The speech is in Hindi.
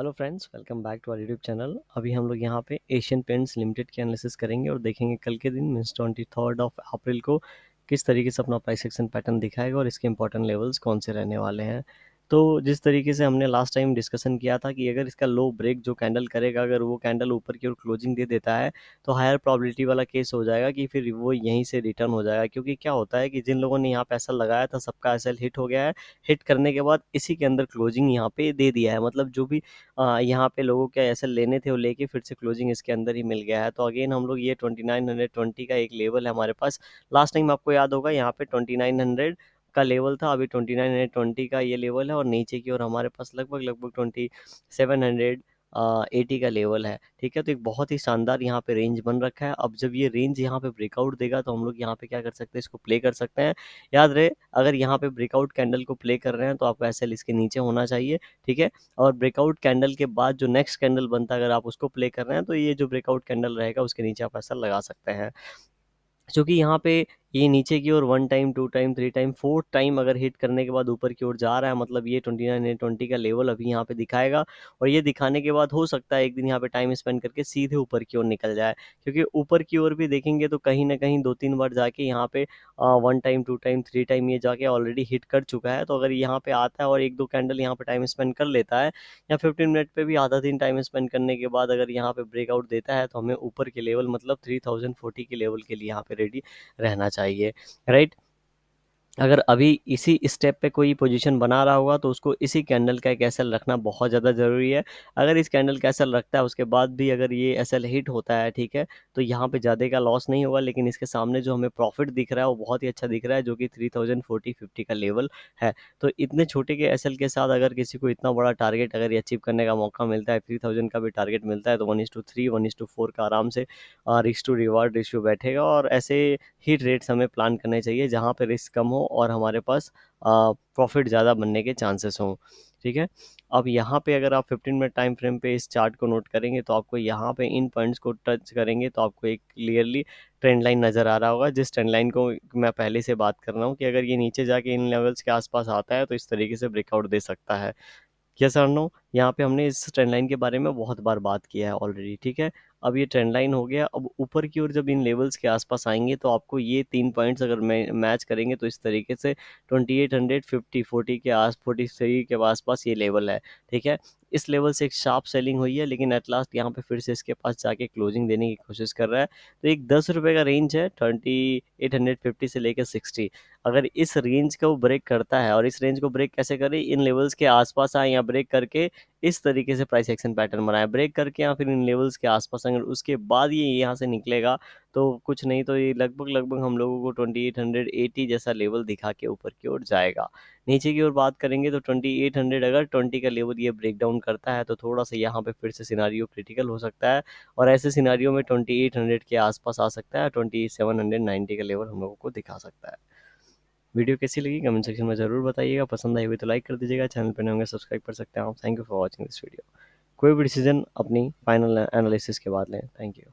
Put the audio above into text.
Hello friends, welcome back to our YouTube channel. अभी हम लोग यहाँ पे एशियन पेंट्स लिमिटेड की एनालिसिस करेंगे और देखेंगे कल के दिन मीन्स 23 अप्रैल को किस तरीके से अपना प्राइस एक्शन पैटर्न दिखाएगा और इसके इंपॉर्टेंट लेवल्स कौन से रहने वाले हैं। तो जिस तरीके से हमने लास्ट टाइम डिस्कशन किया था कि अगर इसका लो ब्रेक जो कैंडल करेगा, अगर वो कैंडल ऊपर की ओर क्लोजिंग दे देता है तो हायर प्रोबेबिलिटी वाला केस हो जाएगा कि फिर वो यहीं से रिटर्न हो जाएगा। क्योंकि क्या होता है कि जिन लोगों ने यहाँ पैसा लगाया था सबका एसएल हिट हो गया है। हिट करने के बाद इसी के अंदर क्लोजिंग यहाँ पे दे दिया है, मतलब जो भी यहाँ पे लोगों के ऐसे लेने थे वो लेके फिर से क्लोजिंग इसके अंदर ही मिल गया है। तो अगेन हम लोग ये 2920 का एक लेवल है हमारे पास। लास्ट टाइम आपको याद होगा यहाँ पे 2900 का लेवल था, अभी 2920 का ये लेवल है और नीचे की ओर हमारे पास लगभग लगभग 2780 का लेवल है। ठीक है, तो एक बहुत ही शानदार यहाँ पे रेंज बन रखा है। अब जब ये रेंज यहाँ पे ब्रेकआउट देगा तो हम लोग यहाँ पे क्या कर सकते हैं, इसको प्ले कर सकते हैं। याद रहे, अगर यहाँ पे ब्रेकआउट कैंडल को प्ले कर रहे हैं तो आपको एसएल इसके नीचे होना चाहिए। ठीक है, और ब्रेकआउट कैंडल के बाद जो नेक्स्ट कैंडल बनता है अगर आप उसको प्ले कर रहे हैं तो ये जो ब्रेकआउट कैंडल रहेगा उसके नीचे आप ऐसा लगा सकते हैं। क्योंकि यहाँ पे ये नीचे की ओर 1 टाइम 2 टाइम 3 टाइम 4 टाइम अगर हिट करने के बाद ऊपर की ओर जा रहा है, मतलब ये 2920 का लेवल अभी यहाँ पे दिखाएगा। और ये दिखाने के बाद हो सकता है एक दिन यहाँ पे टाइम स्पेंड करके सीधे ऊपर की ओर निकल जाए। क्योंकि ऊपर की ओर भी देखेंगे तो कहीं ना कहीं 2-3 बार जाके यहाँ पे 1 टाइम 2 टाइम 3 टाइम ये जाके ऑलरेडी हिट कर चुका है। तो अगर यहाँ पे आता है और 1-2 कैंडल यहाँ पे टाइम स्पेंड कर लेता है या 15 मिनट पे भी आधा दिन टाइम स्पेंड करने के बाद अगर यहाँ पे ब्रेकआउट देता है तो हमें ऊपर के लेवल मतलब 3040 के लेवल के लिए यहाँ पे रेडी रहना चाहिए। राइट, अगर अभी इसी स्टेप पे कोई पोजीशन बना रहा होगा तो उसको इसी कैंडल का एक एसएल रखना बहुत ज़्यादा ज़रूरी है। अगर इस कैंडल का एसएल रखता है उसके बाद भी अगर ये एसएल हिट होता है, ठीक है, तो यहाँ पे ज़्यादा का लॉस नहीं होगा। लेकिन इसके सामने जो हमें प्रॉफिट दिख रहा है वो बहुत ही अच्छा दिख रहा है, जो कि 3040-50 का लेवल है। तो इतने छोटे के एसएल के साथ अगर किसी को इतना बड़ा टारगेट अगर अचीव करने का मौका मिलता है, 3000 का भी टारगेट मिलता है, तो 1:3 1:4 का आराम से रिस्क टू रिवार्ड रेशियो बैठेगा। और ऐसे हिट रेट्स हमें प्लान करने चाहिए जहाँ पे रिस्क कम हो और हमारे पास प्रॉफिट ज़्यादा बनने के चांसेस हों। ठीक है, अब यहाँ पे अगर आप 15 मिनट टाइम फ्रेम पे इस चार्ट को नोट करेंगे तो आपको यहाँ पे इन पॉइंट्स को टच करेंगे तो आपको एक क्लियरली ट्रेंड लाइन नज़र आ रहा होगा, जिस ट्रेंड लाइन को मैं पहले से बात कर रहा हूँ कि अगर ये नीचे जाके इन लेवल्स के आसपास आता है तो इस तरीके से ब्रेकआउट दे सकता है। यस और नो, यहाँ पे हमने इस ट्रेंड लाइन के बारे में बहुत बार बात किया है ऑलरेडी। ठीक है, अब ये ट्रेंड लाइन हो गया। अब ऊपर की ओर जब इन लेवल्स के आसपास आएंगे तो आपको ये 3 पॉइंट्स अगर मैच करेंगे तो इस तरीके से 2850 40 के आस 43 के आसपास ये लेवल है। ठीक है, इस लेवल से एक शार्प सेलिंग हुई है लेकिन एट लास्ट यहाँ पे फिर से इसके पास जाके क्लोजिंग देने की कोशिश कर रहा है। तो एक 10 रुपये का रेंज है 2850 से लेकर 60। अगर इस रेंज को ब्रेक करता है, और इस रेंज को ब्रेक कैसे करे, इन लेवल्स के आसपास आए या ब्रेक करके इस तरीके से प्राइस एक्शन पैटर्न बनाए, ब्रेक करके या फिर इन लेवल्स के आसपास अगर उसके बाद ये यहाँ से निकलेगा तो कुछ नहीं तो ये लगभग लगभग हम लोगों को 2880 जैसा लेवल दिखा के ऊपर की ओर जाएगा। नीचे की ओर बात करेंगे तो 2800 अगर 20 का लेवल ये ब्रेक डाउन करता है तो थोड़ा सा यहाँ पे फिर से सिनारियो क्रिटिकल हो सकता है। और ऐसे सिनारियो में 2800 के आसपास आ सकता है, 2790 का लेवल हम लोगों को दिखा सकता है। वीडियो कैसी लगी कमेंट सेक्शन में ज़रूर बताइएगा। पसंद आई हुई तो लाइक कर दीजिएगा, चैनल पर नए होंगे सब्सक्राइब कर सकते हैं आप। Thank you for watching this video. कोई भी डिसीजन अपनी फाइनल एनालिसिस के बाद लें। Thank you.